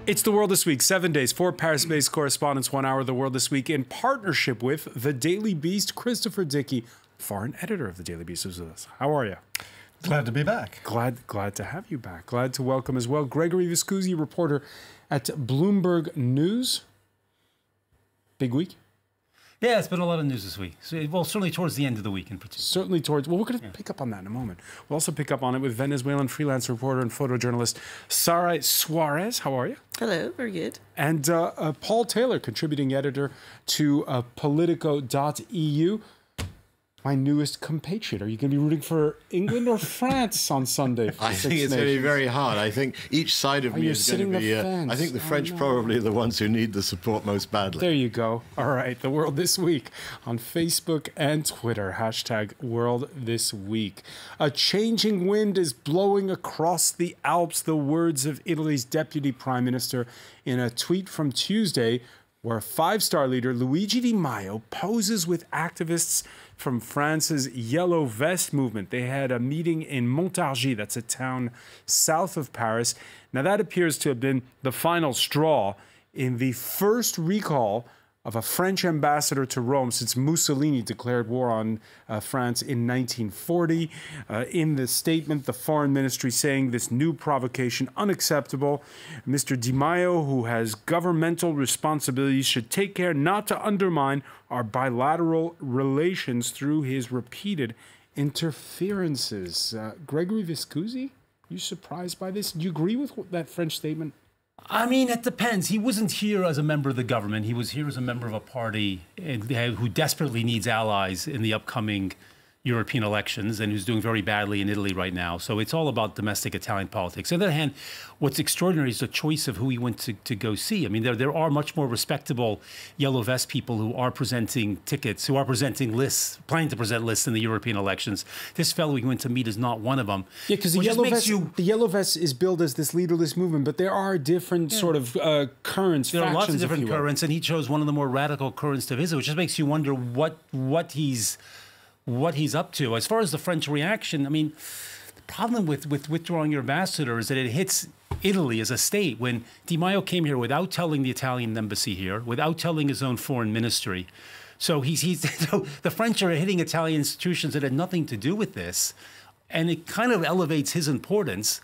It's The World This Week, 7 days, 4 Paris-based correspondents, 1 hour. The World This Week in partnership with The Daily Beast. Christopher Dickey, foreign editor of The Daily Beast, is with us. How are you? Glad to be back. Glad to have you back. Glad to welcome as well Gregory, Viscusi, reporter at Bloomberg News. Big week? Yeah, it's been a lot of news this week. Well, certainly towards the end of the week in particular. Certainly towards... Well, we're going to pick up on that in a moment. We'll also pick up on it with Venezuelan freelance reporter and photojournalist Sarai Suarez. How are you? Hello, very good. And Paul Taylor, contributing editor to Politico.eu. My newest compatriot. Are you going to be rooting for England or France on Sunday? I think it's going to be very hard. I think each side of me is going to be... I think the French probably are the ones who need the support most badly. There you go. All right. The World This Week on Facebook and Twitter. Hashtag World This Week. A changing wind is blowing across the Alps. The words of Italy's deputy prime minister in a tweet from Tuesday, where five-star leader Luigi Di Maio poses with activists from France's Yellow Vest movement. They had a meeting in Montargis, that's a town south of Paris. Now, that appears to have been the final straw in the first recall of a French ambassador to Rome since Mussolini declared war on France in 1940. In the statement, the foreign ministry saying this new provocation unacceptable. Mr. Di Maio, who has governmental responsibilities, should take care not to undermine our bilateral relations through his repeated interferences. Gregory Viscusi, you surprised by this? Do you agree with that French statement? I mean, it depends. He wasn't here as a member of the government. He was here as a member of a party who desperately needs allies in the upcoming European elections and who's doing very badly in Italy right now. So it's all about domestic Italian politics. On the other hand, what's extraordinary is the choice of who he went to go see. I mean, there are much more respectable Yellow Vest people who are presenting tickets, who are presenting lists, planning to present lists in the European elections. This fellow we went to meet is not one of them. Yeah, because the Yellow Vest is billed as this leaderless movement, but there are different sort of currents, There are lots of different currents, and he chose one of the more radical currents to visit, which just makes you wonder what he's up to. As far as the French reaction, I mean, the problem with withdrawing your ambassador is that it hits Italy as a state. When Di Maio came here without telling the Italian embassy here, without telling his own foreign ministry, so so the French are hitting Italian institutions that had nothing to do with this, and it kind of elevates his importance.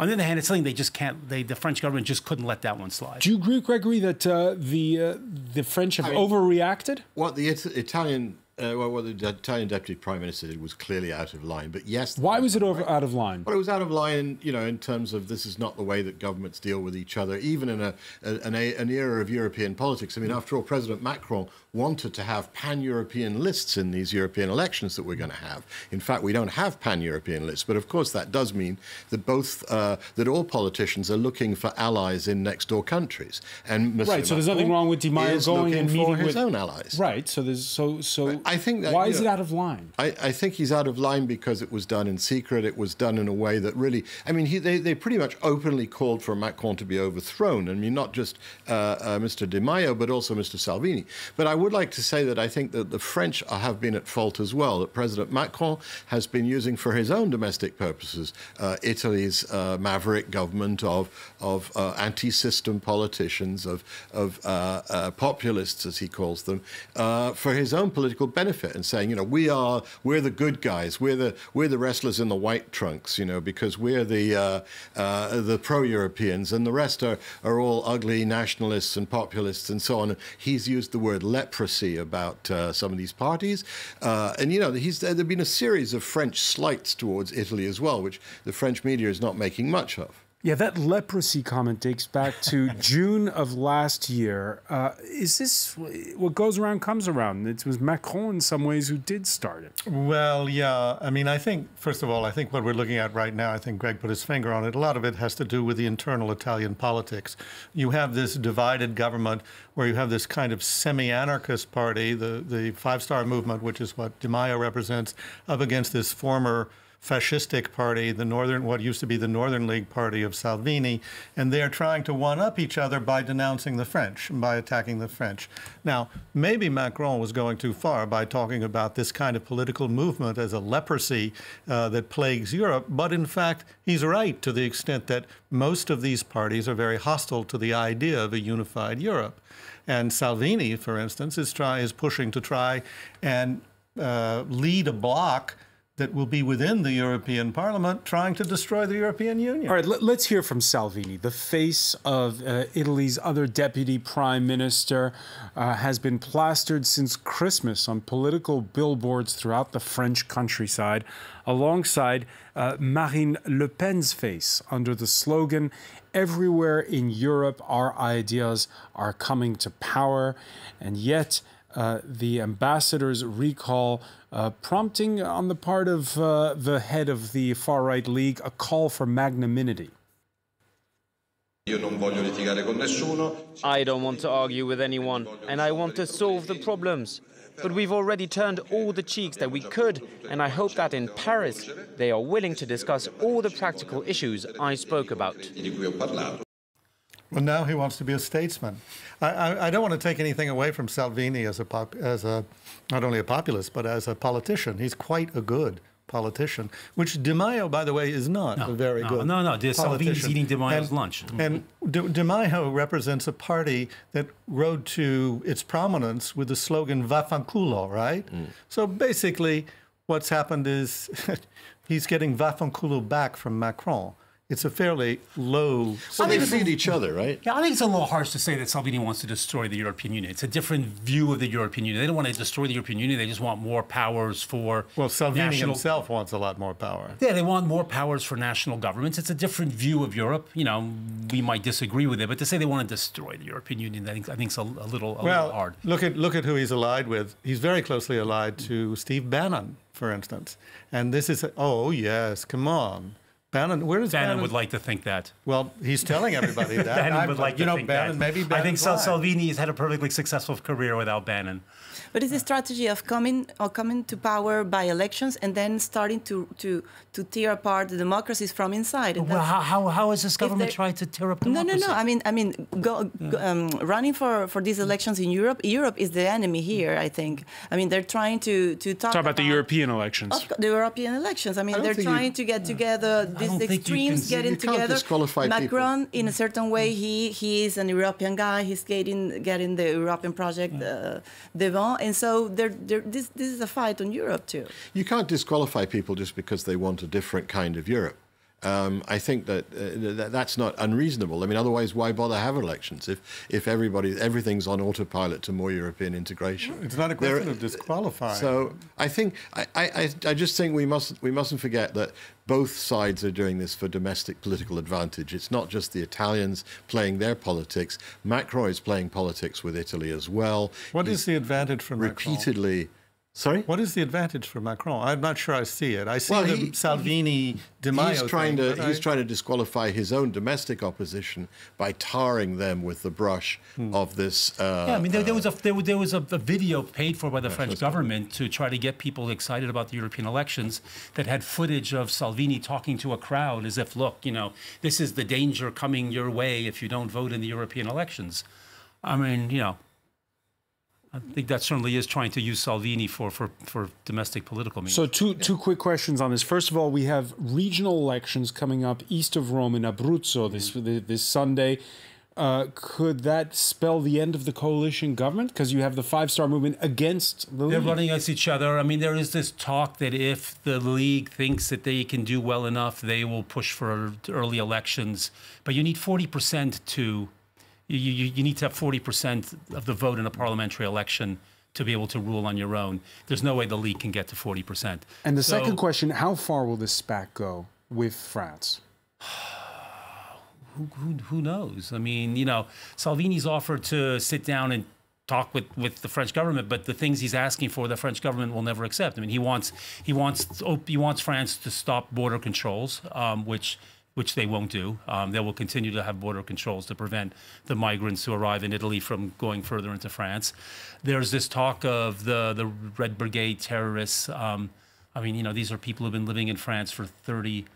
On the other hand, it's something they just can't. The French government just couldn't let that one slide. Do you agree, Gregory, that the French have overreacted? What the Italian deputy prime minister did was clearly out of line. But yes, why was it out of line? Well, it was out of line, in terms of this is not the way that governments deal with each other, even in an era of European politics. I mean, after all, President Macron wanted to have pan-European lists in these European elections that we're going to have. In fact, we don't have pan-European lists, but of course that does mean that that all politicians are looking for allies in next-door countries. And Mr. Right, so there's nothing wrong with Di Maio going and meeting with his own allies. Right, so I think that, why is it out of line? I think he's out of line because it was done in secret. It was done in a way that really... I mean, they pretty much openly called for Macron to be overthrown. I mean, not just Mr. Di Maio, but also Mr. Salvini. But I would like to say that I think that the French have been at fault as well, that President Macron has been using for his own domestic purposes Italy's maverick government of anti-system politicians, of populists, as he calls them, for his own political benefit, and saying, we're the good guys, we're the wrestlers in the white trunks, because we're the pro-Europeans, and the rest are all ugly nationalists and populists and so on. He's used the word leprosy about some of these parties, and there've been a series of French slights towards Italy as well, which the French media is not making much of. Yeah, that leprosy comment dates back to June of last year. Is this what goes around comes around? It was Macron in some ways who did start it. Well, yeah. I mean, I think, first of all, I think what we're looking at right now, I think Greg put his finger on it, a lot of it has to do with the internal Italian politics. You have this divided government where you have this kind of semi-anarchist party, the Five Star Movement, which is what Di Maio represents, up against this former fascistic party, what used to be the Northern League party of Salvini, and they're trying to one-up each other by denouncing the French, by attacking the French. Now, maybe Macron was going too far by talking about this kind of political movement as a leprosy that plagues Europe, but in fact, he's right to the extent that most of these parties are very hostile to the idea of a unified Europe. And Salvini, for instance, is pushing to try and lead a bloc that will be within the European Parliament trying to destroy the European Union. All right, let's hear from Salvini. The face of Italy's other deputy prime minister has been plastered since Christmas on political billboards throughout the French countryside, alongside Marine Le Pen's face under the slogan, "Everywhere in Europe, our ideas are coming to power." And yet, the ambassador's recall prompting on the part of the head of the far-right league a call for magnanimity. I don't want to argue with anyone, and I want to solve the problems. But we've already turned all the cheeks that we could, and I hope that in Paris they are willing to discuss all the practical issues I spoke about. Well, now he wants to be a statesman. I don't want to take anything away from Salvini as not only a populist, but as a politician. He's quite a good politician, which Di Maio, by the way, is not a very good politician. Salvini's eating Di Maio's lunch. And Di Maio represents a party that rode to its prominence with the slogan "Vaffanculo," right? So basically, what's happened is he's getting "Vaffanculo" back from Macron. It's a fairly low... So they feed each other, right? Yeah, I think it's a little harsh to say that Salvini wants to destroy the European Union. It's a different view of the European Union. They don't want to destroy the European Union. They just want more powers for Salvini himself wants a lot more power. Yeah, they want more powers for national governments. It's a different view of Europe. You know, we might disagree with it, but to say they want to destroy the European Union, I think it's a little hard. Look at who he's allied with. He's very closely allied to Steve Bannon, for instance. And this is, oh, yes, come on. Bannon would like to think that. Well, he's telling everybody that. Bannon would like to think Bannon, that. Maybe Bannon. I think Salvini has had a perfectly successful career without Bannon. But it's a strategy of coming to power by elections and then starting to tear apart the democracies from inside. Well, how has this government tried to tear up democracy? No. I mean, running for these elections in Europe. Europe is the enemy here, I think. I mean, they're trying to talk about the European elections. The European elections. I mean, they're trying to get together these extremes getting together. Macron, in a certain way, he is an European guy. He's getting the European project devant. And so this is a fight on Europe, too. You can't disqualify people just because they want a different kind of Europe. I think that's not unreasonable. I mean, otherwise, why bother have elections if everything's on autopilot to more European integration? It's not a question of disqualifying. So I think I just think we mustn't forget that both sides are doing this for domestic political advantage. It's not just the Italians playing their politics. Macron is playing politics with Italy as well. What is the advantage for Macron? Repeatedly. Sorry? What is the advantage for Macron? I'm not sure I see it. I see the Salvini, Di Maio he's trying to disqualify his own domestic opposition by tarring them with the brush of this. I mean, there was a video paid for by the French government to try to get people excited about the European elections that had footage of Salvini talking to a crowd as if, look, you know, this is the danger coming your way if you don't vote in the European elections. I mean, you know, I think that certainly is trying to use Salvini for domestic political means. So two quick questions on this. First of all, we have regional elections coming up east of Rome in Abruzzo this Sunday. Could that spell the end of the coalition government? Because you have the Five-Star Movement against the League. They're running against each other. I mean, there is this talk that if the League thinks that they can do well enough, they will push for early elections. But you need 40% to... You need to have 40% of the vote in a parliamentary election to be able to rule on your own. There's no way the League can get to 40%. And the second question, how far will this spat go with France? Who knows? I mean, you know, Salvini's offered to sit down and talk with the French government, but the things he's asking for, the French government will never accept. I mean, he wants France to stop border controls, which they won't do. They will continue to have border controls to prevent the migrants who arrive in Italy from going further into France. There's this talk of the Red Brigade terrorists I mean, these are people who've been living in France for 30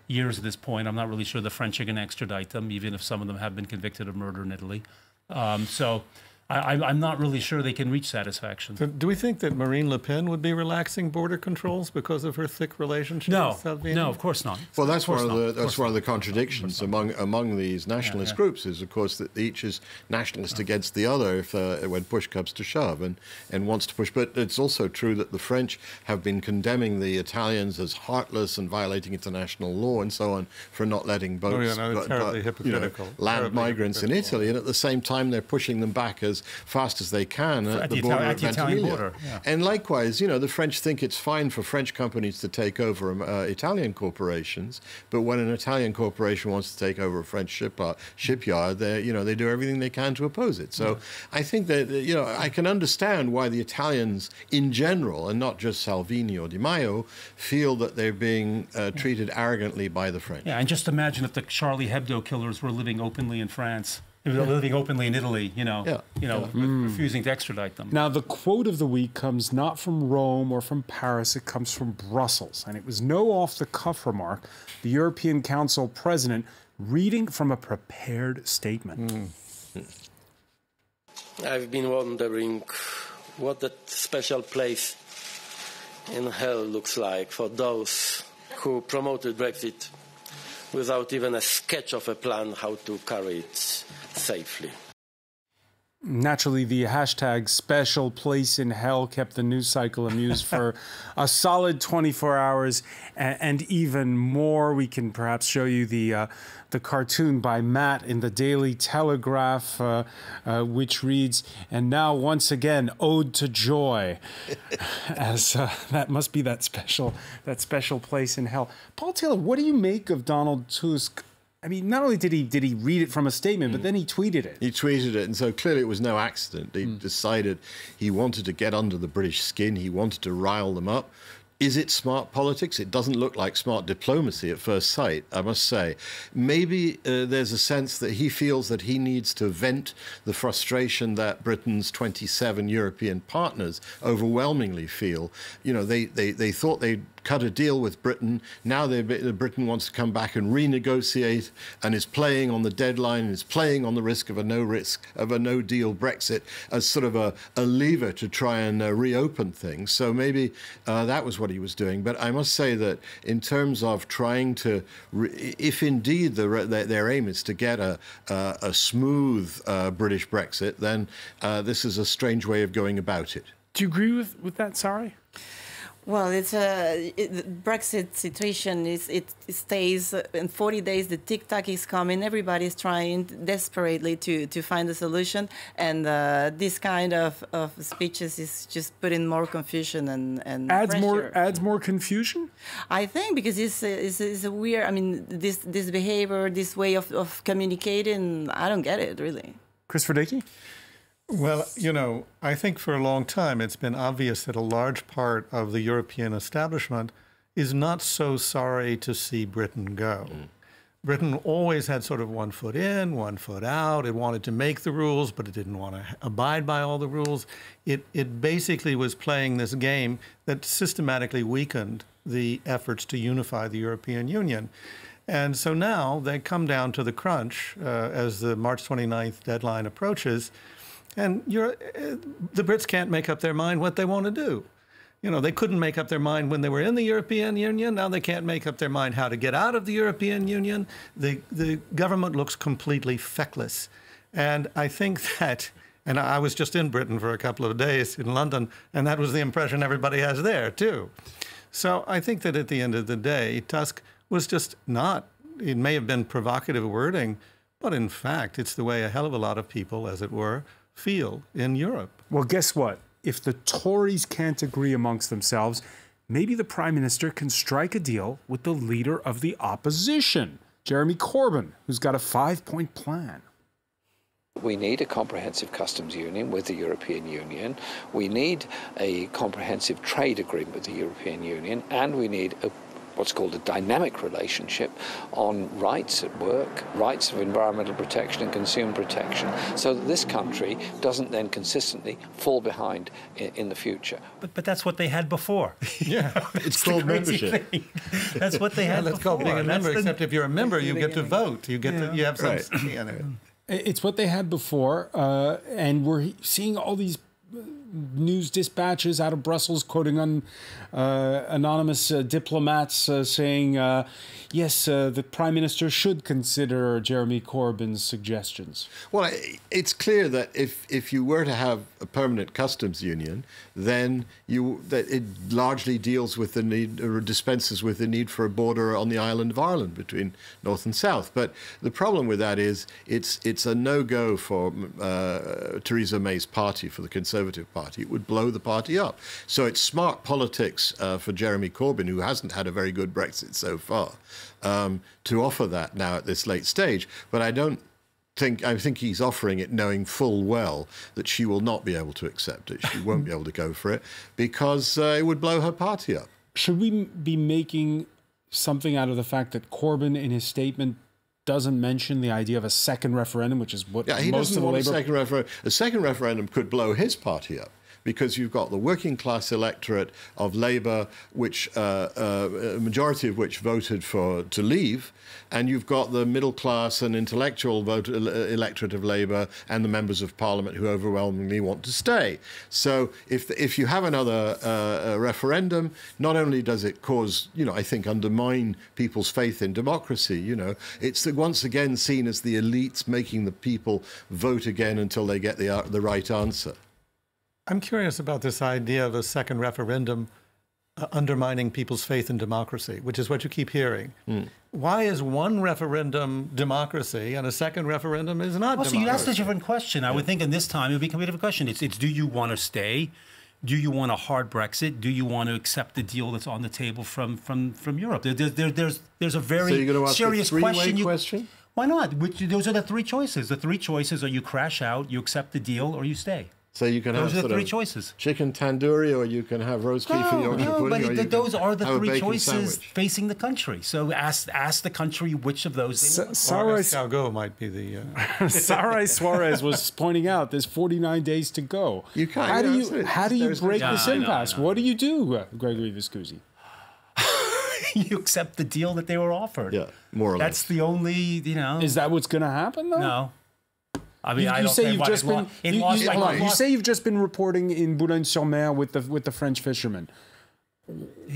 years at this point. I'm not really sure the French are going to extradite them, even if some of them have been convicted of murder in Italy. So I'm not really sure they can reach satisfaction. So do we think that Marine Le Pen would be relaxing border controls because of her thick relationship with Salvini? No, of course not. Well, that's one of the contradictions among these nationalist groups is, of course, that each is nationalist against the other if when push comes to shove and wants to push. But it's also true that the French have been condemning the Italians as heartless and violating international law and so on for not letting boats land migrants in Italy, and at the same time they're pushing them back as fast as they can at the border of Ventimiglia. And likewise, the French think it's fine for French companies to take over Italian corporations, but when an Italian corporation wants to take over a French shipyard, they do everything they can to oppose it. So I think that, I can understand why the Italians in general, and not just Salvini or Di Maio, feel that they're being treated arrogantly by the French. Yeah, and just imagine if the Charlie Hebdo killers were living openly in France. Living openly in Italy, refusing to extradite them. Now, the quote of the week comes not from Rome or from Paris, it comes from Brussels. And it was no off-the-cuff remark. The European Council president reading from a prepared statement. I've been wondering what that special place in hell looks like for those who promoted Brexit without even a sketch of a plan how to carry it safely. Naturally, the hashtag special place in hell kept the news cycle amused for a solid 24 hours and even more. We can perhaps show you the cartoon by Matt in the Daily Telegraph, which reads, "And now once again, ode to joy," as that must be that special place in hell. Paul Taylor, what do you make of Donald Tusk? I mean, not only did he read it from a statement, but then he tweeted it. He tweeted it, and so clearly it was no accident. He decided he wanted to get under the British skin. He wanted to rile them up. Is it smart politics? It doesn't look like smart diplomacy at first sight, I must say. Maybe there's a sense that he feels that he needs to vent the frustration that Britain's 27 European partners overwhelmingly feel. They thought they'd cut a deal with Britain. Now Britain wants to come back and renegotiate and is playing on the deadline and is playing on the risk of a no-deal Brexit as sort of a lever to try and reopen things. So maybe that was what he was doing. But I must say that in terms of trying to, if indeed their aim is to get a smooth British Brexit, then this is a strange way of going about it. Do you agree with that, Sarai? Well, the Brexit situation it stays in 40 days. The tic-tac is coming. Everybody's trying desperately to find a solution. And this kind of speeches is just putting more confusion and adds more confusion? I think because it's a weird, I mean, this behavior, this way of communicating, I don't get it, really. Christopher Dickey? Well, I think for a long time it's been obvious that a large part of the European establishment is not so sorry to see Britain go. Britain always had sort of one foot in, one foot out. It wanted to make the rules, but it didn't want to abide by all the rules. It basically was playing this game that systematically weakened the efforts to unify the European Union. And so now they come down to the crunch as the March 29th deadline approaches. And the Brits can't make up their mind what they want to do. They couldn't make up their mind when they were in the European Union. Now they can't make up their mind how to get out of the European Union. The government looks completely feckless. And I think that, and I was just in Britain for a couple of days in London, and that was the impression everybody has there, too. So I think that at the end of the day, Tusk was just not, it may have been provocative wording, but in fact, it's the way a hell of a lot of people, as it were, feel in Europe. Well, guess what? If the Tories can't agree amongst themselves, maybe the Prime Minister can strike a deal with the leader of the opposition, Jeremy Corbyn, who's got a 5-point plan. We need a comprehensive customs union with the European Union. We need a comprehensive trade agreement with the European Union. And we need what's called a dynamic relationship on rights at work, rights of environmental protection and consumer protection, so that this country doesn't then consistently fall behind in the future. But that's what they had before. Yeah, it's called membership. That's what they had before. That's called being a member, except if you're a member, you get to vote. You have some say in it. It's what they had before, and we're seeing all these news dispatches out of Brussels quoting anonymous diplomats saying, yes, the Prime Minister should consider Jeremy Corbyn's suggestions. Well, it's clear that if you were to have a permanent customs union, then that it largely deals with the need, or dispenses with the need for a border on the island of Ireland between North and South. But the problem with that is it's a no-go for Theresa May's party, for the Conservative Party. It would blow the party up. So it's smart politics for Jeremy Corbyn, who hasn't had a very good Brexit so far, to offer that now at this late stage. But I think he's offering it knowing full well that she will not be able to accept it. She won't be able to go for it because it would blow her party up. Should we be making something out of the fact that Corbyn, in his statement, doesn't mention the idea of a second referendum, which is what he most of the Labour... A second referendum could blow his party up, because you've got the working class electorate of Labour, which a majority of which voted to leave, and you've got the middle class and intellectual electorate of Labour and the members of Parliament who overwhelmingly want to stay. So if you have another referendum, not only does it cause, I think, undermine people's faith in democracy, it's once again seen as the elites making the people vote again until they get the right answer. I'm curious about this idea of a second referendum undermining people's faith in democracy, which is what you keep hearing. Why is one referendum democracy and a second referendum is not democracy? So you asked a different question. I would think in this time it would be a completely different question. It's do you want to stay? Do you want a hard Brexit? Do you want to accept the deal that's on the table from Europe? There's a very serious question. Why not? Those are the three choices. The three choices are you crash out, you accept the deal, or you stay. So you can have the three choices. Chicken tandoori, or you can have roast beef and Yorkshire pudding. But those are the three choices facing the country. So ask the country which of those. Sarai Suarez might be the. Sarai Suarez was pointing out there's 49 days to go. You can't. How do you break this impasse? What do you do, Gregory Viscusi? You accept the deal that they were offered. Yeah, more or less. That's the only, Is that what's going to happen, though? No. I mean, you say you've just been reporting in Boulogne-sur-Mer with the French fishermen.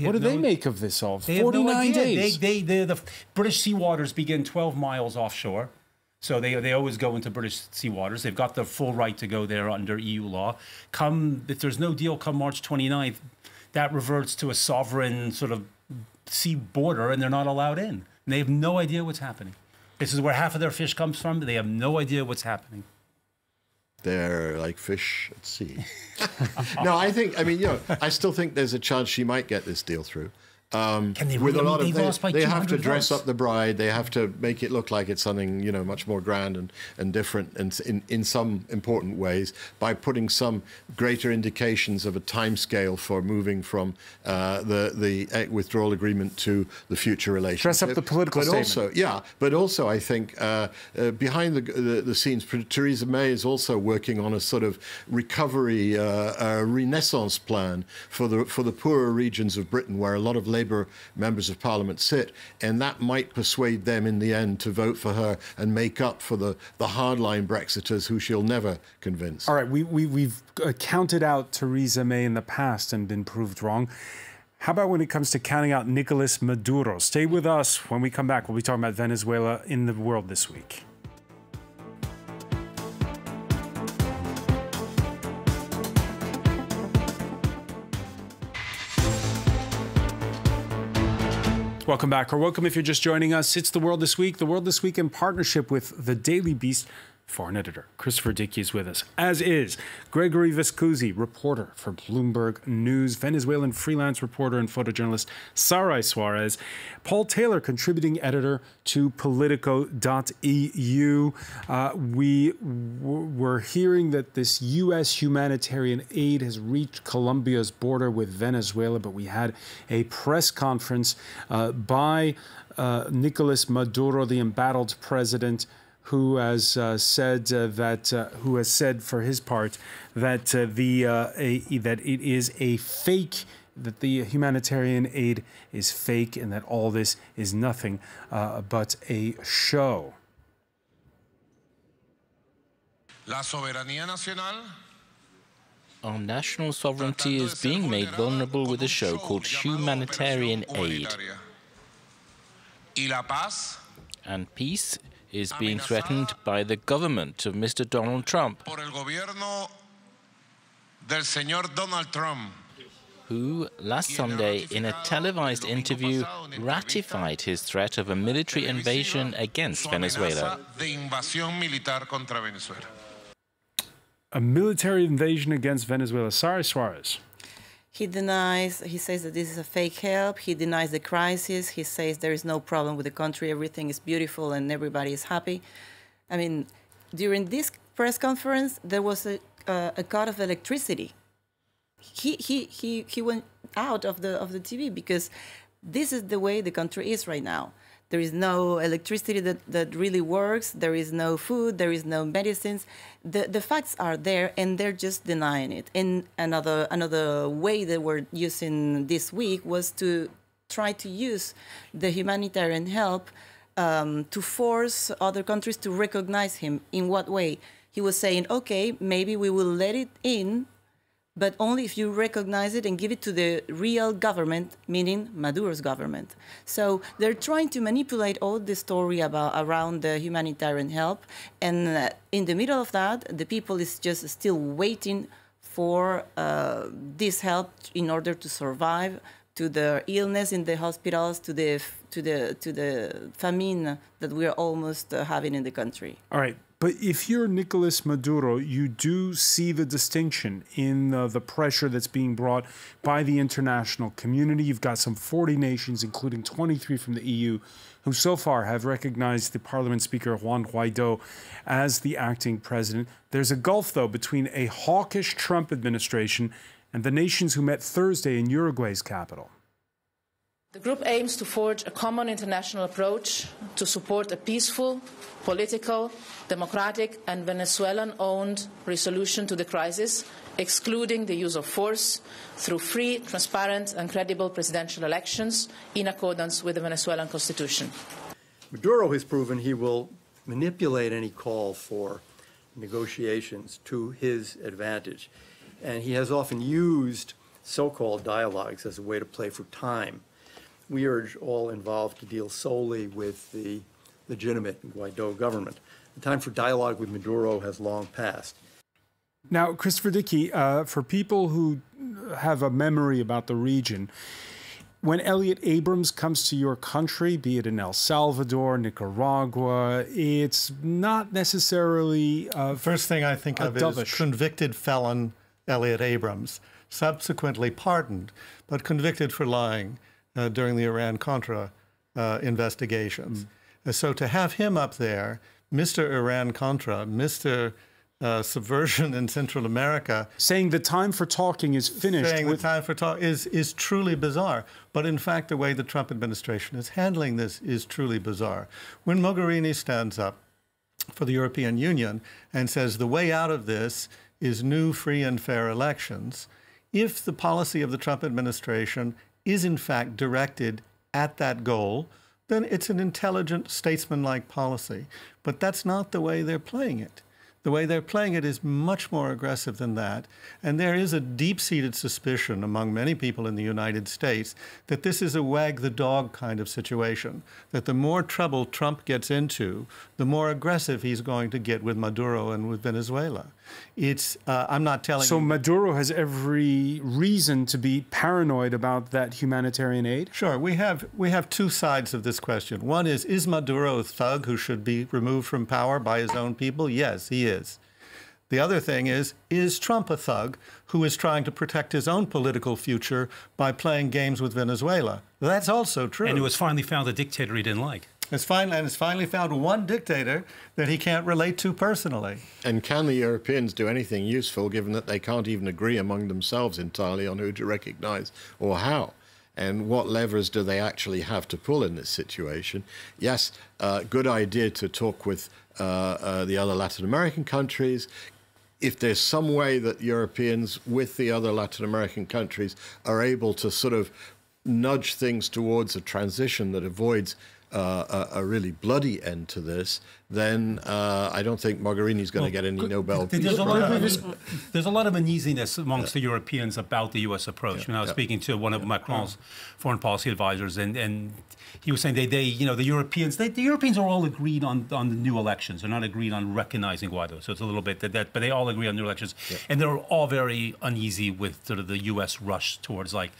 What do they make of this all? 49 days. The British sea waters begin 12 miles offshore. So they always go into British sea waters. They've got the full right to go there under EU law. If there's no deal come March 29th, that reverts to a sovereign sort of sea border, and they're not allowed in. And they have no idea what's happening. This is where half of their fish comes from. They have no idea what's happening. They're like fish at sea. No, I still think there's a chance she might get this deal through. Can they really? They have to dress up the bride. They have to make it look like it's something much more grand and different, and in some important ways, by putting some greater indications of a timescale for moving from the withdrawal agreement to the future relationship. Dress up the political statement. But also I think behind the scenes, Theresa May is also working on a sort of recovery, renaissance plan for the poorer regions of Britain, where a lot of Labour members of Parliament sit, and that might persuade them in the end to vote for her and make up for the hardline Brexiters who she'll never convince. All right, we've counted out Theresa May in the past and been proved wrong. How about when it comes to counting out Nicolas Maduro? Stay with us. When we come back, we'll be talking about Venezuela in the world this week. Welcome back, or welcome if you're just joining us. It's The World This Week. The World This Week in partnership with The Daily Beast. foreign editor. Christopher Dickey is with us, as is Gregory Viscusi, reporter for Bloomberg News, Venezuelan freelance reporter and photojournalist Sarai Suarez, Paul Taylor, contributing editor to Politico.eu. We were hearing that this U.S. humanitarian aid has reached Colombia's border with Venezuela, but we had a press conference by Nicolas Maduro, the embattled president, who has said who has said for his part that that it is a fake, that the humanitarian aid is fake, and that all this is nothing but a show. Our national sovereignty is being made vulnerable with a show called humanitarian aid. And peace is being threatened by the government of Mr. Donald Trump, who last Sunday, in a televised interview, ratified his threat of a military invasion against Venezuela. A military invasion against Venezuela. Sarai Suarez. He says that this is a fake help. He denies the crisis. He says there is no problem with the country. Everything is beautiful and everybody is happy. I mean, during this press conference, there was a cut of electricity. He went out of the TV because this is the way the country is right now. There is no electricity that really works. There is no food. There is no medicines. The facts are there, and they're just denying it. And another way they were using this week was to try to use the humanitarian help to force other countries to recognize him. In what way? He was saying, okay, maybe we will let it in, but only if you recognize it and give it to the real government, meaning Maduro's government. So they're trying to manipulate all the story around the humanitarian help. And in the middle of that, the people is just still waiting for this help in order to survive, to the illness in the hospitals, to the famine that we're almost having in the country. All right. But if you're Nicolas Maduro, you do see the distinction in the pressure that's being brought by the international community. You've got some 40 nations, including 23 from the EU, who so far have recognized the Parliament Speaker Juan Guaido as the acting president. There's a gulf, though, between a hawkish Trump administration and the nations who met Thursday in Uruguay's capital. The group aims to forge a common international approach to support a peaceful, political, democratic and Venezuelan-owned resolution to the crisis, excluding the use of force, through free, transparent and credible presidential elections in accordance with the Venezuelan constitution. Maduro has proven he will manipulate any call for negotiations to his advantage, and he has often used so-called dialogues as a way to play for time. We urge all involved to deal solely with the legitimate Guaido government. The time for dialogue with Maduro has long passed. Now, Christopher Dickey, for people who have a memory about the region, when Elliot Abrams comes to your country, be it in El Salvador, Nicaragua, it's not necessarily first thing I think of is convicted felon Elliot Abrams, subsequently pardoned, but convicted for lying during the Iran-Contra investigations. So to have him up there, Mr. Iran-Contra, Mr. Subversion in Central America, saying the time for talking is finished. Saying the time for talk is truly bizarre. But in fact, the way the Trump administration is handling this is truly bizarre. When Mogherini stands up for the European Union and says the way out of this is new, free, and fair elections, if the policy of the Trump administration is in fact directed at that goal, then it's an intelligent, statesman-like policy. But that's not the way they're playing it. The way they're playing it is much more aggressive than that. And there is a deep-seated suspicion among many people in the United States that this is a wag-the-dog kind of situation, that the more trouble Trump gets into, the more aggressive he's going to get with Maduro and with Venezuela. I'm not telling you. So Maduro has every reason to be paranoid about that humanitarian aid? Sure. We have two sides of this question. One is Maduro a thug who should be removed from power by his own people? Yes, he is. The other thing is Trump a thug who is trying to protect his own political future by playing games with Venezuela? That's also true. And who has finally found a dictator he didn't like. Has finally found one dictator that he can't relate to personally. And can the Europeans do anything useful, given that they can't even agree among themselves entirely on who to recognize or how? And what levers do they actually have to pull in this situation? Yes, good idea to talk with the other Latin American countries. If there's some way that Europeans with the other Latin American countries are able to sort of nudge things towards a transition that avoids a really bloody end to this, then I don't think Mogherini's going to get any Nobel Peace Prize. There's a lot of uneasiness amongst the Europeans about the U.S. approach. I was speaking to one of Macron's foreign policy advisors, and he was saying the Europeans are all agreed on the new elections. They're not agreed on recognizing Guaido. So it's a little bit that, but they all agree on new elections, and they're all very uneasy with sort of the U.S. rush towards a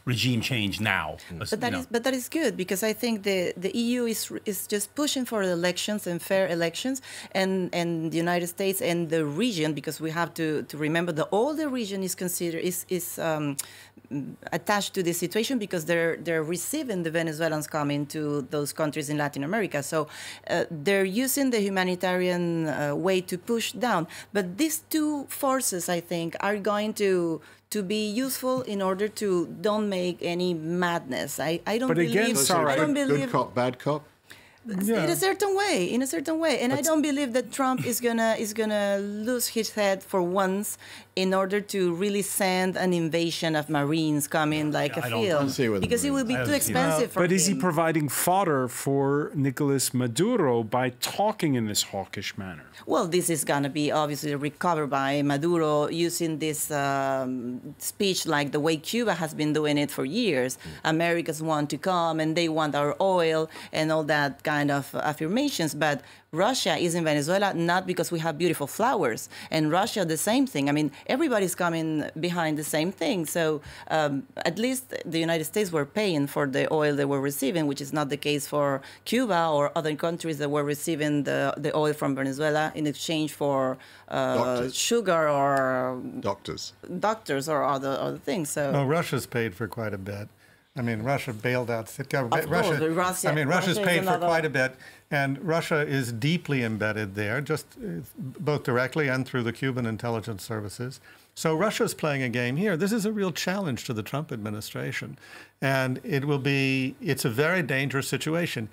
regime change now. But that is good, because I think the EU is just pushing for elections and fair elections, and the United States and the region, because we have to remember that all the region is considered is attached to this situation, because they're receiving the Venezuelans coming to those countries in Latin America. So they're using the humanitarian way to push down. But these two forces, I think, are going to be useful in order to don't make any madness. I don't but believe. Again, Sarai, I don't believe good cop, bad cop. In a certain way, and I don't believe that Trump is gonna lose his head for once in order to really send an invasion of Marines coming like a field, because it will be too expensive for him. But is he providing fodder for Nicolas Maduro by talking in this hawkish manner? Well, this is gonna be obviously recovered by Maduro using this speech like the way Cuba has been doing it for years. Americans want to come and they want our oil and all that kind of affirmations, but Russia is in Venezuela not because we have beautiful flowers, and Russia the same thing. I mean, everybody's coming behind the same thing. So at least the United States were paying for the oil they were receiving, which is not the case for Cuba or other countries that were receiving the oil from Venezuela in exchange for sugar or doctors or other things. So no, Russia's paid for quite a bit. I mean, Russia bailed out. Russia's paid for quite a bit, and Russia is deeply embedded there, just both directly and through the Cuban intelligence services. So Russia's playing a game here. This is a real challenge to the Trump administration, and it's a very dangerous situation.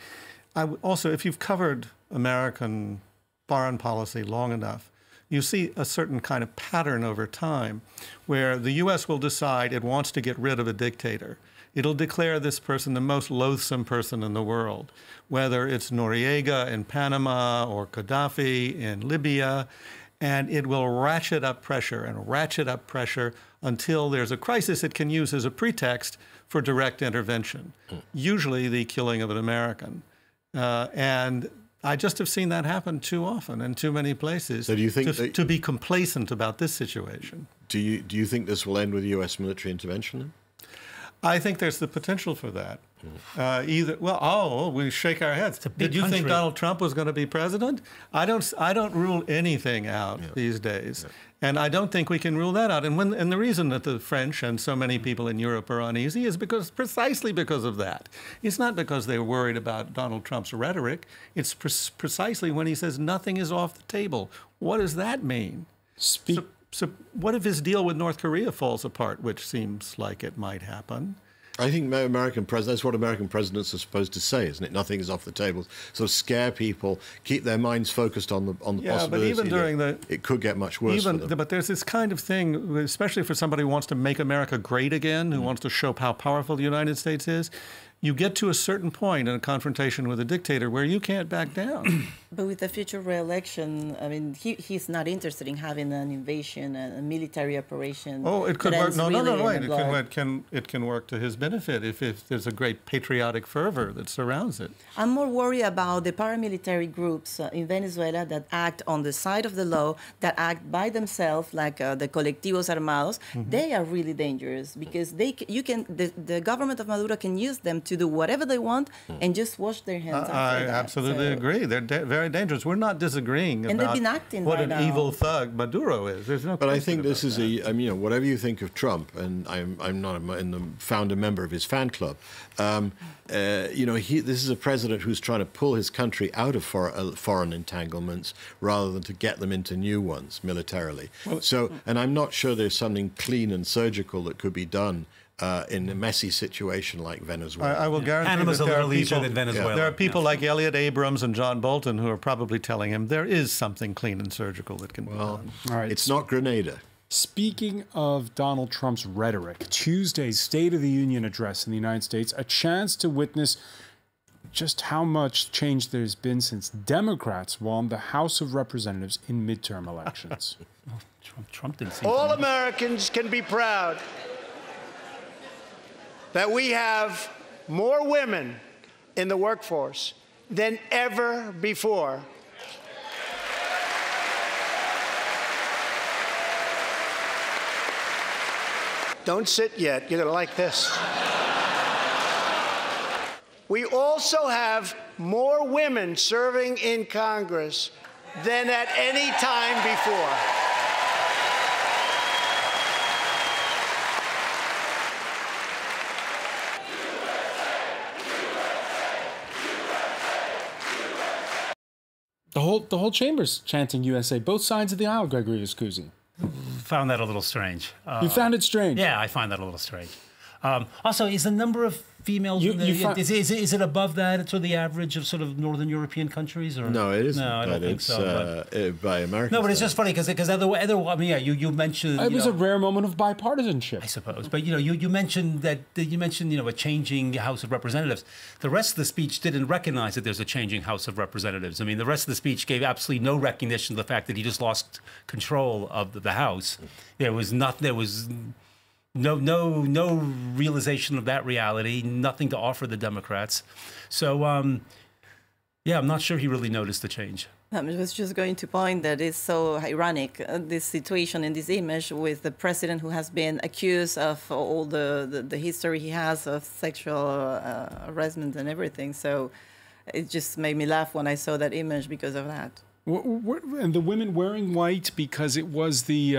Also, if you've covered American foreign policy long enough, you see a certain kind of pattern over time where the U.S. will decide it wants to get rid of a dictator. It'll declare this person the most loathsome person in the world, whether it's Noriega in Panama or Gaddafi in Libya, and it will ratchet up pressure until there's a crisis it can use as a pretext for direct intervention, usually the killing of an American. And I just have seen that happen too often in too many places. So do you think to be complacent about this situation? Do you think this will end with U.S. military intervention then? I think there's the potential for that. We shake our heads. Did you think Donald Trump was going to be president? I don't rule anything out these days. And I don't think we can rule that out. And the reason that the French and so many people in Europe are uneasy is precisely because of that. It's not because they're worried about Donald Trump's rhetoric. It's precisely when he says nothing is off the table. What does that mean? So what if his deal with North Korea falls apart, which seems like it might happen? I think that's what American presidents are supposed to say, isn't it? Nothing is off the table. Sort of scare people, keep their minds focused on the possibility but even during it could get much worse for them. But there's this kind of thing, especially for somebody who wants to make America great again, who wants to show how powerful the United States is. you get to a certain point in a confrontation with a dictator where you can't back down. But with the future re-election, I mean, he's not interested in having an invasion, a military operation. Oh, it could work. No, wait. It can work to his benefit if there's a great patriotic fervor that surrounds it. I'm more worried about the paramilitary groups in Venezuela that act on the side of the law, that act by themselves, like the colectivos armados. Mm-hmm. They are really dangerous because the government of Maduro can use them to do whatever they want and just wash their hands. I absolutely agree. They're very dangerous. We're not disagreeing about what an evil thug Maduro is. There's no. But I think this is whatever you think of Trump, and I'm not in the founder member of his fan club. This is a president who's trying to pull his country out of foreign entanglements rather than to get them into new ones militarily. And I'm not sure there's something clean and surgical that could be done in a messy situation like Venezuela. I will guarantee that there are people like Elliot Abrams and John Bolton who are probably telling him there is something clean and surgical that can be done. All right. It's not Grenada. Speaking of Donald Trump's rhetoric, Tuesday's State of the Union address in the United States, a chance to witness just how much change there's been since Democrats won the House of Representatives in midterm elections. Trump didn't see all Americans can be proud that we have more women in the workforce than ever before. Don't sit yet. You're going to like this. We also have more women serving in Congress than at any time before. The whole chamber's chanting USA, both sides of the aisle, Gregory Viscusi. Found that a little strange. You found it strange? Yeah, I find that a little strange. Also, is the number of females is it above that sort of the average of sort of Northern European countries? Or? No, it isn't. No, I don't think so. By American. No, but it's just funny because you mentioned it was a rare moment of bipartisanship, I suppose. But you mentioned that a changing House of Representatives. The rest of the speech didn't recognize that there's a changing House of Representatives. I mean, the rest of the speech gave absolutely no recognition of the fact that he just lost control of the House. There was no realization of that reality, nothing to offer the Democrats. So, I'm not sure he really noticed the change. I was just going to point that it's so ironic, this situation and this image with the president who has been accused of all the history he has of sexual harassment and everything. So it just made me laugh when I saw that image because of that. And the women wearing white because it was the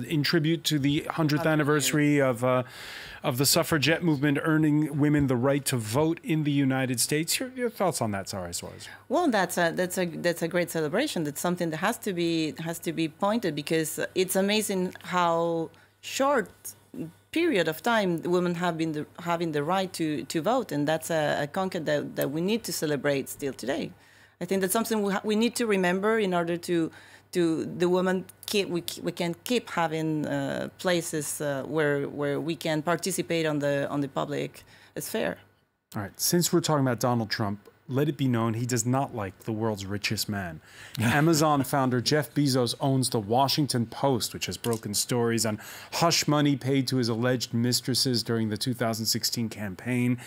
in tribute to the 100th anniversary of the suffragette movement, earning women the right to vote in the United States. Your thoughts on that, Sarai Suarez? Well, that's a great celebration. That's something that has to be pointed because it's amazing how short period of time women have been having the right to vote, and that's a conquest that we need to celebrate still today. I think that's something we need to remember in order to the women we can keep having places where we can participate on the public sphere. All right. Since we're talking about Donald Trump, let it be known he does not like the world's richest man. Amazon founder Jeff Bezos owns the Washington Post, which has broken stories on hush money paid to his alleged mistresses during the 2016 campaign.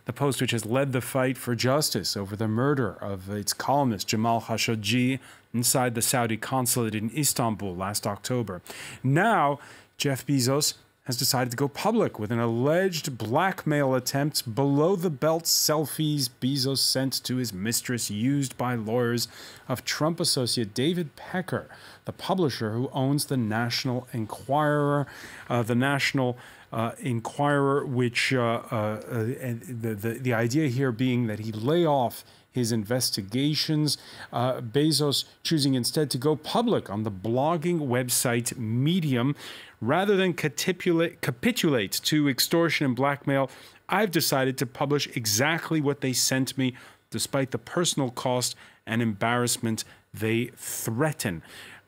The Post, which has led the fight for justice over the murder of its columnist Jamal Khashoggi inside the Saudi consulate in Istanbul last October. Now, Jeff Bezos has decided to go public with an alleged blackmail attempt, below-the-belt selfies Bezos sent to his mistress used by lawyers of Trump associate David Pecker, the publisher who owns the National Enquirer. Which the idea here being that he lay off his investigations, Bezos choosing instead to go public on the blogging website Medium. Rather than capitulate to extortion and blackmail, I've decided to publish exactly what they sent me, despite the personal cost and embarrassment they threaten.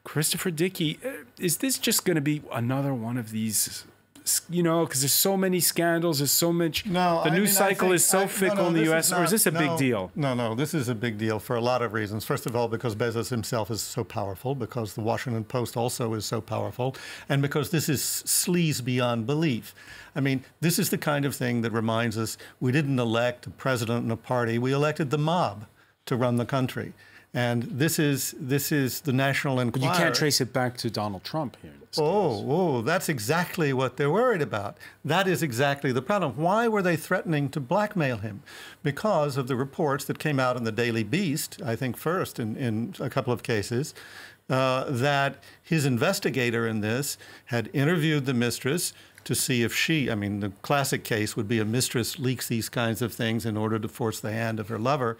Christopher Dickey, is this just going to be another one of these you know, because there's so many scandals, there's so much. No, the news cycle is so fickle in the U.S. Or is this a big deal? No, this is a big deal for a lot of reasons. First of all, because Bezos himself is so powerful, because the Washington Post also is so powerful, and because this is sleaze beyond belief. I mean, this is the kind of thing that reminds us we didn't elect a president and a party, we elected the mob to run the country. And this is the National Enquirer. But you can't trace it back to Donald Trump here. That's exactly what they're worried about. That is exactly the problem. Why were they threatening to blackmail him? Because of the reports that came out in the Daily Beast, I think first in a couple of cases, that his investigator in this had interviewed the mistress to see if she, I mean, the classic case would be a mistress leaks these kinds of things in order to force the hand of her lover.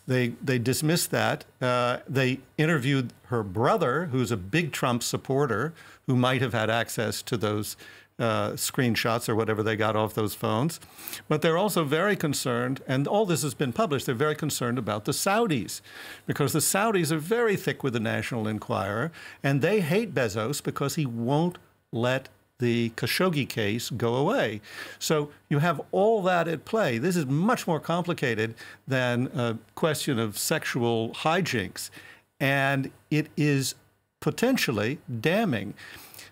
They dismissed that. They interviewed her brother, who's a big Trump supporter, who might have had access to those screenshots or whatever they got off those phones. But they're also very concerned, and all this has been published, they're very concerned about the Saudis, because the Saudis are very thick with the National Enquirer, and they hate Bezos because he won't let the Khashoggi case go away. So you have all that at play. This is much more complicated than a question of sexual hijinks, and it is potentially damning.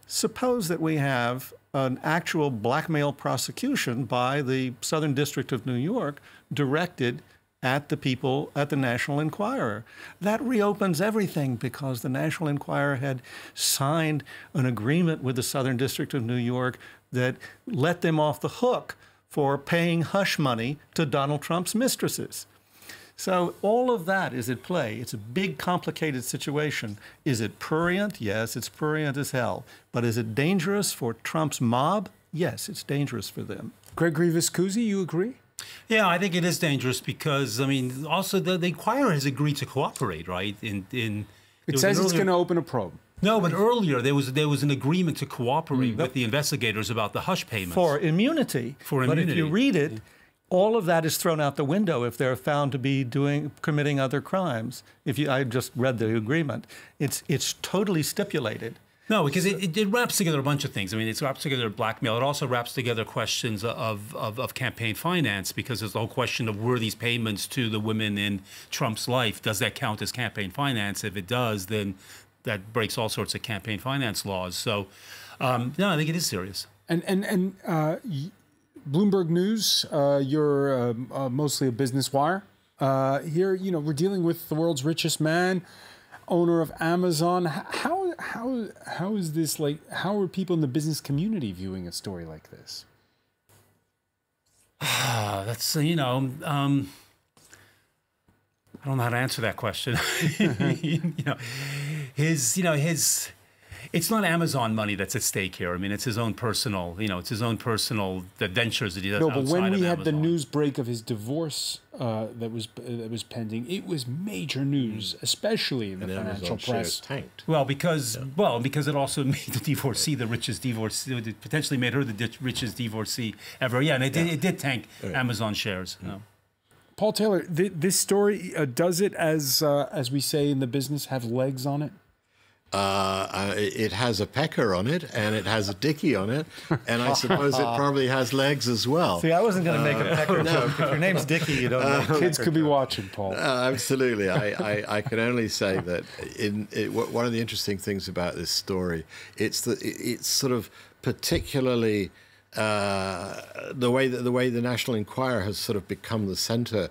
Suppose that we have an actual blackmail prosecution by the Southern District of New York directed at the people at the National Enquirer. That reopens everything, because the National Enquirer had signed an agreement with the Southern District of New York that let them off the hook for paying hush money to Donald Trump's mistresses. So all of that is at play. It's a big, complicated situation. Is it prurient? Yes, it's prurient as hell. But is it dangerous for Trump's mob? Yes, it's dangerous for them. Gregory Viscusi, you agree? Yeah, I think it is dangerous because, I mean, also the Enquirer has agreed to cooperate, right? It says it's going to open a probe. No, but earlier there was an agreement to cooperate with the investigators about the hush payments. For immunity. But if you read it, all of that is thrown out the window if they're found to be committing other crimes. I just read the agreement. It's totally stipulated. No, because it wraps together a bunch of things. I mean, it wraps together blackmail. It also wraps together questions of campaign finance, because there's the whole question of were these payments to the women in Trump's life, does that count as campaign finance? If it does, then that breaks all sorts of campaign finance laws. So, no, I think it is serious. And Bloomberg News, you're mostly a business wire. Here, you know, we're dealing with the world's richest man, owner of Amazon. How is this, like, how are people in the business community viewing a story like this? That's, you know, I don't know how to answer that question. It's not Amazon money that's at stake here. I mean, it's his own personal, the ventures that he does outside of Amazon. No, but when we had the news break of his divorce that was pending, it was major news, especially in the financial press. Tanked. Well, because it also made the divorcee the richest divorcee. It potentially made her the richest divorcee ever. Yeah, and it did tank Amazon shares. Yeah. No. Paul Taylor, this story, does it, as we say in the business, have legs on it? It has a pecker on it, and it has a Dickey on it, and I suppose it probably has legs as well. See, I wasn't going to make a pecker joke. If your name's Dickey, you don't know. Kids could be watching, Paul. Absolutely. I can only say that one of the interesting things about this story, it's sort of particularly the way the National Enquirer has sort of become the center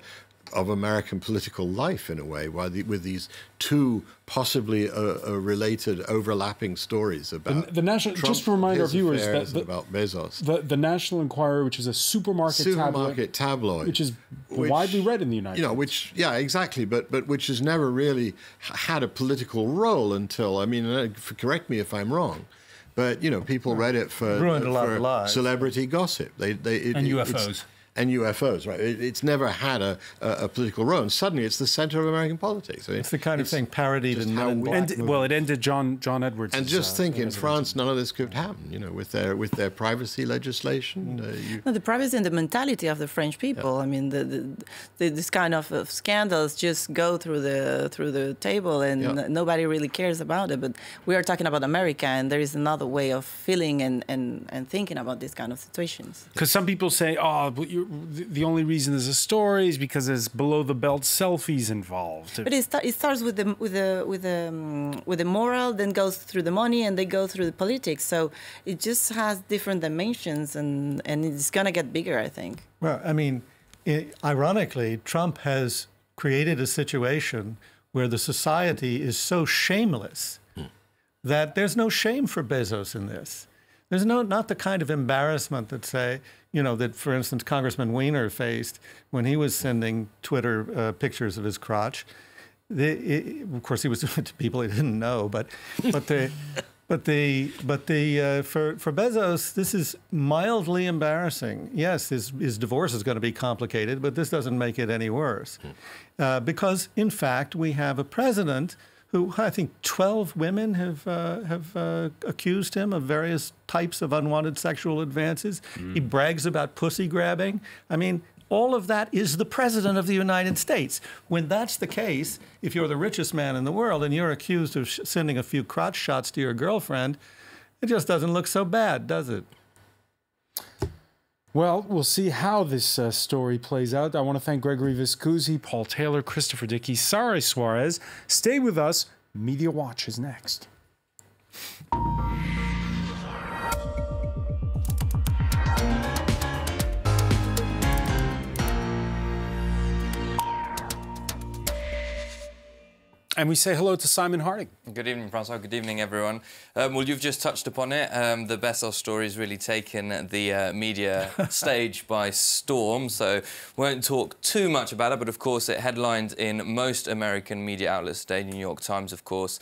of American political life, in a way, with these two possibly related, overlapping stories about the National. Trump, just to remind our viewers that about Bezos, the National Enquirer, which is a supermarket tabloid, which is widely read in the United States. Exactly, but which has never really had a political role until, I mean, correct me if I'm wrong, but people read it for ruined a lot of lives. Celebrity gossip. And UFOs. and UFOs, right? It's never had a political role, and suddenly it's the center of American politics. I mean, it's the kind of thing parodied in Men in Black. Well, it ended John Edwards. And just think, in France, none of this could happen. You know, with their privacy legislation. No, the privacy and the mentality of the French people. Yeah. I mean, this kind of scandals just go through the table, and nobody really cares about it. But we are talking about America, and there is another way of feeling and thinking about these kind of situations. Because some people say, oh, the only reason there's a story is because there's below the belt selfies involved. But it starts with the moral, then goes through the money, and they go through the politics. So it just has different dimensions, and it's gonna get bigger, I think. Well, I mean, ironically, Trump has created a situation where the society is so shameless that there's no shame for Bezos in this. There's not the kind of embarrassment that, say, you know, that, for instance, Congressman Weiner faced when he was sending Twitter pictures of his crotch. Of course, he was doing it to people he didn't know, but for Bezos, this is mildly embarrassing. Yes, his divorce is going to be complicated, but this doesn't make it any worse, because in fact we have a president who, I think 12 women have accused him of various types of unwanted sexual advances. He brags about pussy grabbing. I mean, all of that is the president of the United States. When that's the case, if you're the richest man in the world and you're accused of sending a few crotch shots to your girlfriend, it just doesn't look so bad, does it? Well, we'll see how this story plays out. I want to thank Gregory Viscusi, Paul Taylor, Christopher Dickey, Sarai Suarez. Stay with us. Media Watch is next. And we say hello to Simon Harding. Good evening, François. Good evening, everyone. Well, you've just touched upon it. The Bezos story has really taken the media stage by storm, so won't talk too much about it. But, of course, it headlined in most American media outlets today, New York Times, of course.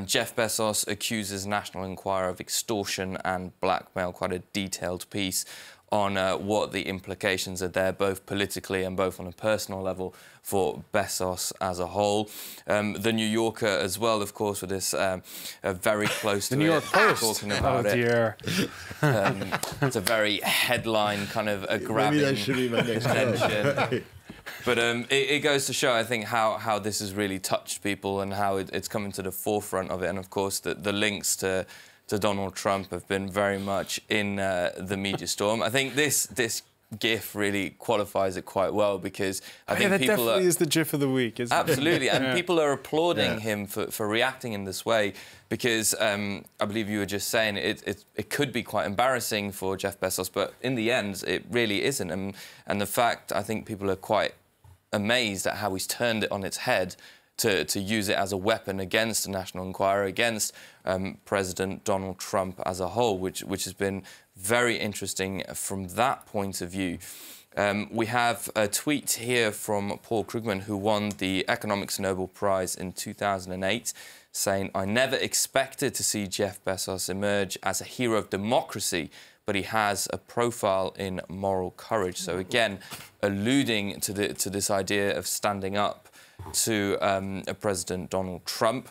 Jeff Bezos accuses National Enquirer of extortion and blackmail. Quite a detailed piece on what the implications are there, both politically and both on a personal level for Bezos as a whole. The New Yorker as well, of course, with this very close to the New York Post talking about dear. It's a very headline kind of a grabbing Maybe that should be my next attention. But it goes to show, I think, how this has really touched people and how it's coming to the forefront of it. And, of course, the links to Donald Trump have been very much in the media storm. I think this GIF really qualifies it quite well, because I think people definitely is the GIF of the week, isn't absolutely, it? And people are applauding him for reacting in this way, because I believe you were just saying it could be quite embarrassing for Jeff Bezos, but in the end, it really isn't. And the fact, I think people are quite amazed at how he's turned it on its head to use it as a weapon against the National Enquirer, against President Donald Trump as a whole, which has been very interesting from that point of view. We have a tweet here from Paul Krugman, who won the Economics Nobel Prize in 2008, saying, "I never expected to see Jeff Bezos emerge as a hero of democracy, but he has a profile in moral courage." So again, alluding to this idea of standing up to President Donald Trump.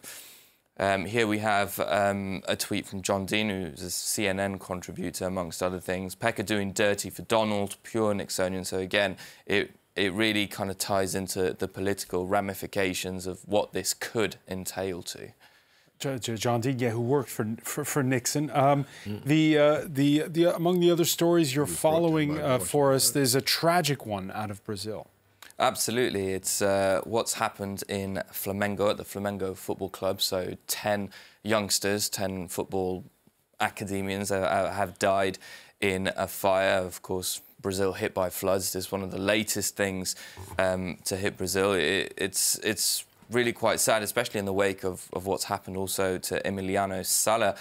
Here we have a tweet from John Dean, who's a CNN contributor, amongst other things. "Pecker doing dirty for Donald, pure Nixonian." So again, it really kind of ties into the political ramifications of what this could entail to. John Dean, who worked for Nixon. Among the other stories you're following for us, there's a tragic one out of Brazil. Absolutely. It's what's happened in Flamengo, at the Flamengo Football Club. So 10 youngsters, 10 football academians have died in a fire. Of course, Brazil hit by floods is one of the latest things to hit Brazil. It's really quite sad, especially in the wake of what's happened also to Emiliano Sala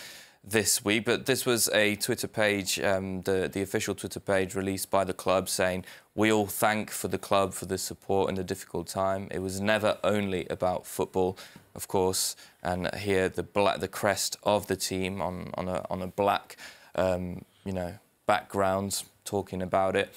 this week. But this was a Twitter page, the official Twitter page released by the club, saying, "We all thank for the club for the support in the difficult time. It was never only about football," of course. And here the crest of the team on a black background, talking about it.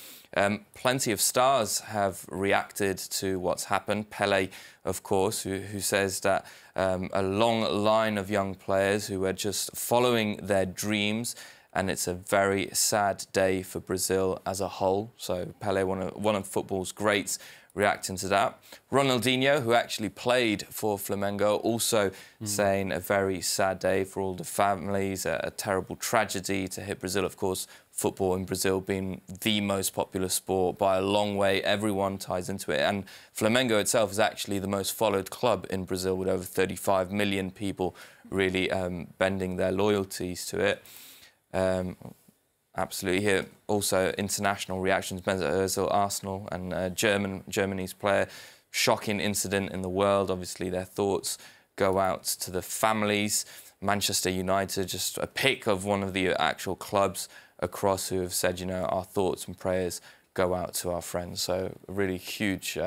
Plenty of stars have reacted to what's happened. Pele, of course, who says that a long line of young players who are just following their dreams, and it's a very sad day for Brazil as a whole. So Pele, one of football's greats, reacting to that. Ronaldinho, who actually played for Flamengo, also saying a very sad day for all the families, a terrible tragedy to hit Brazil. Of course, football in Brazil being the most popular sport by a long way. Everyone ties into it. And Flamengo itself is actually the most followed club in Brazil, with over 35 million people really bending their loyalties to it. Absolutely. Here also international reactions. Mesut Ozil, Arsenal, and Germany's player. Shocking incident in the world. Obviously, their thoughts go out to the families. Manchester United, just a pick of one of the actual clubs across who have said, you know, our thoughts and prayers go out to our friends. So really huge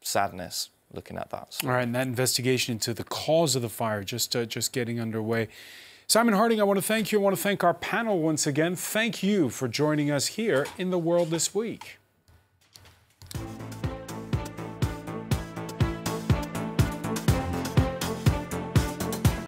sadness looking at that. So. All right, and that investigation into the cause of the fire just getting underway. Simon Harding, I want to thank you. I want to thank our panel once again. Thank you for joining us here in The World This Week.